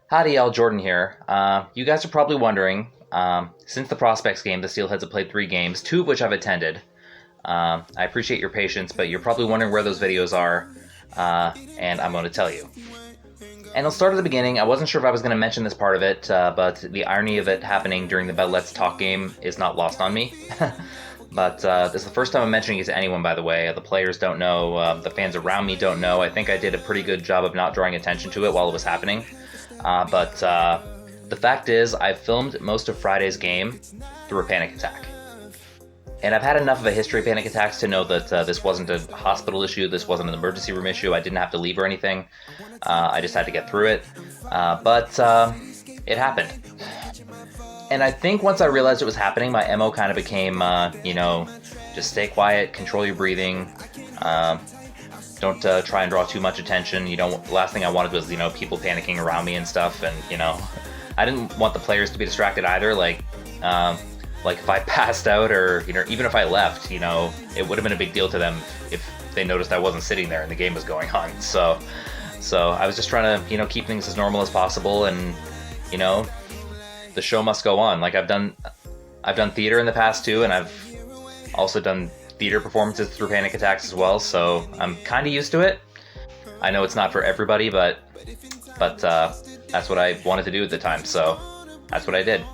Howdy, y'all. Jordan here. You guys are probably wondering, since the Prospects game, the Steelheads have played 3 games, 2 of which I've attended. I appreciate your patience, but you're probably wondering where those videos are, and I'm going to tell you. And I'll start at the beginning. I wasn't sure if I was going to mention this part of it, but the irony of it happening during the Let's Talk game is not lost on me. But this is the first time I'm mentioning it to anyone, by the way. The players don't know, the fans around me don't know. I think I did a pretty good job of not drawing attention to it while it was happening. But the fact is, I filmed most of Friday's game through a panic attack. And I've had enough of a history of panic attacks to know that this wasn't a hospital issue, this wasn't an emergency room issue, I didn't have to leave or anything. I just had to get through it. But it happened. And I think once I realized it was happening, my MO kind of became, just stay quiet, control your breathing, don't try and draw too much attention. The last thing I wanted was, people panicking around me and stuff. And, I didn't want the players to be distracted either. Like if I passed out or, even if I left, it would have been a big deal to them if they noticed I wasn't sitting there and the game was going on. So I was just trying to, keep things as normal as possible. And, the show must go on. Like I've done theater in the past too. And I've also done theater performances through panic attacks as well, so I'm kind of used to it. I know it's not for everybody, but that's what I wanted to do at the time, so that's what I did.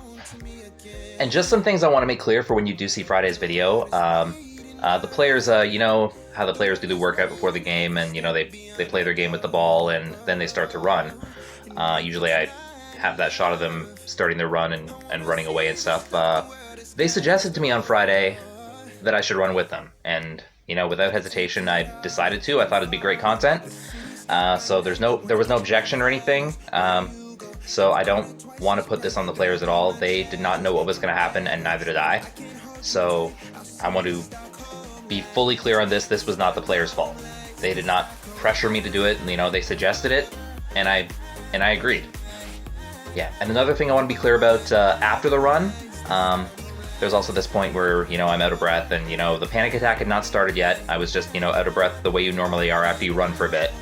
And just some things I want to make clear for when you do see Friday's video. The players, how the players do the workout before the game, and they play their game with the ball, and then they start to run. Usually I have that shot of them starting their run and running away and stuff. They suggested to me on Friday that I should run with them, and without hesitation I decided to. I thought it'd be great content, so there was no objection or anything, so I don't want to put this on the players at all. They did not know what was going to happen, and neither did I, so I want to be fully clear on this. This was not the players' fault. They did not pressure me to do it. They suggested it, and I agreed. Yeah, and another thing I want to be clear about, after the run, there's also this point where, I'm out of breath, and, the panic attack had not started yet. I was just, out of breath the way you normally are after you run for a bit.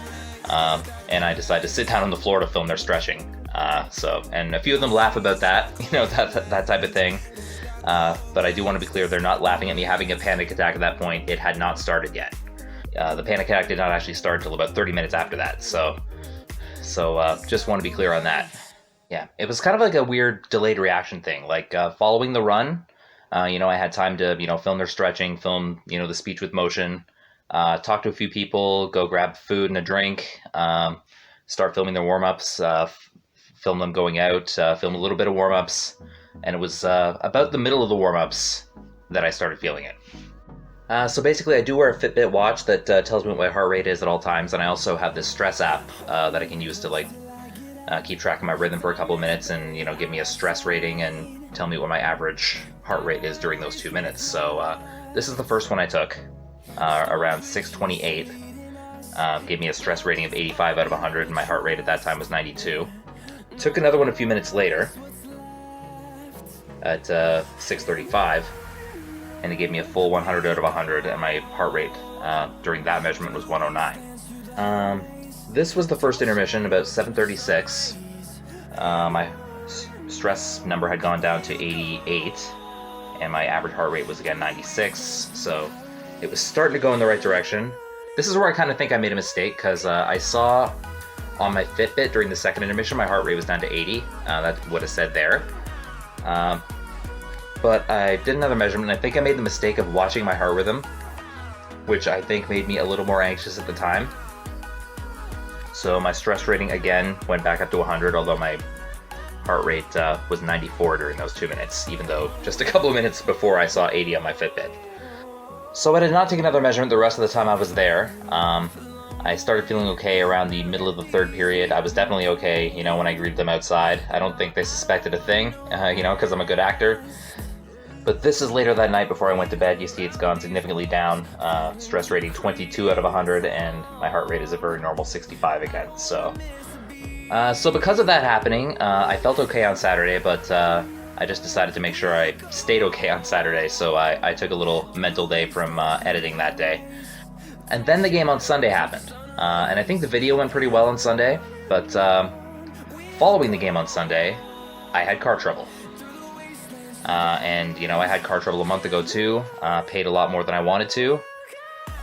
And I decided to sit down on the floor to film their stretching. And a few of them laugh about that, that type of thing. But I do want to be clear, they're not laughing at me having a panic attack at that point. It had not started yet. The panic attack did not actually start until about 30 minutes after that. So just want to be clear on that. Yeah, it was kind of like a weird delayed reaction thing. Like following the run, I had time to, film their stretching, film, the speech with motion, talk to a few people, go grab food and a drink, start filming their warm-ups, film them going out, film a little bit of warm-ups. And it was about the middle of the warm-ups that I started feeling it. So basically I do wear a Fitbit watch that tells me what my heart rate is at all times. And I also have this stress app that I can use to keep track of my rhythm for a couple of minutes and, give me a stress rating and tell me what my average heart rate is during those 2 minutes. So this is the first one I took, around 6:28. Gave me a stress rating of 85 out of 100, and my heart rate at that time was 92. Took another one a few minutes later at 6:35, and it gave me a full 100 out of 100, and my heart rate during that measurement was 109. This was the first intermission, about 7:36. My stress number had gone down to 88, and my average heart rate was again 96, so it was starting to go in the right direction. This is where I kind of think I made a mistake, because I saw on my Fitbit during the second intermission my heart rate was down to 80. That's what it said there. But I did another measurement, and I think I made the mistake of watching my heart rhythm, which I think made me a little more anxious at the time. So my stress rating again went back up to 100, although my heart rate was 94 during those 2 minutes, even though just a couple of minutes before I saw 80 on my Fitbit. So I did not take another measurement the rest of the time I was there. I started feeling okay around the middle of the third period. I was definitely okay, when I greeted them outside. I don't think they suspected a thing, because I'm a good actor. But this is later that night before I went to bed. You see it's gone significantly down. Stress rating 22 out of 100, and my heart rate is a very normal 65 again. So because of that happening, I felt okay on Saturday, but I just decided to make sure I stayed okay on Saturday, so I took a little mental day from editing that day. And then the game on Sunday happened, and I think the video went pretty well on Sunday, but following the game on Sunday, I had car trouble. And, you know, I had car trouble a month ago too, paid a lot more than I wanted to,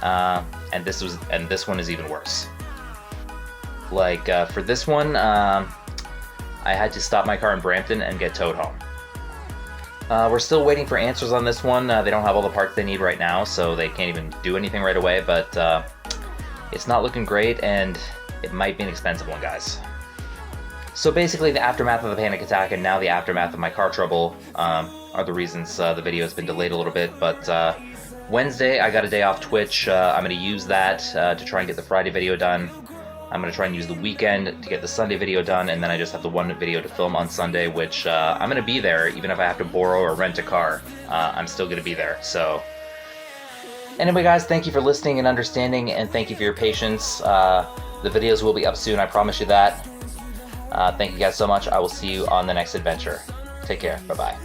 and this one is even worse. Like, for this one, I had to stop my car in Brampton and get towed home. We're still waiting for answers on this one. They don't have all the parts they need right now, so they can't even do anything right away, but it's not looking great, and it might be an expensive one, guys. So basically, the aftermath of the panic attack and now the aftermath of my car trouble are the reasons the video has been delayed a little bit, but Wednesday I got a day off Twitch. I'm going to use that to try and get the Friday video done. I'm going to try and use the weekend to get the Sunday video done, and then I just have the one video to film on Sunday, which I'm going to be there even if I have to borrow or rent a car. I'm still going to be there. So anyway, guys, thank you for listening and understanding, and thank you for your patience. The videos will be up soon, I promise you that. Thank you guys so much. I will see you on the next adventure. Take care. Bye-bye.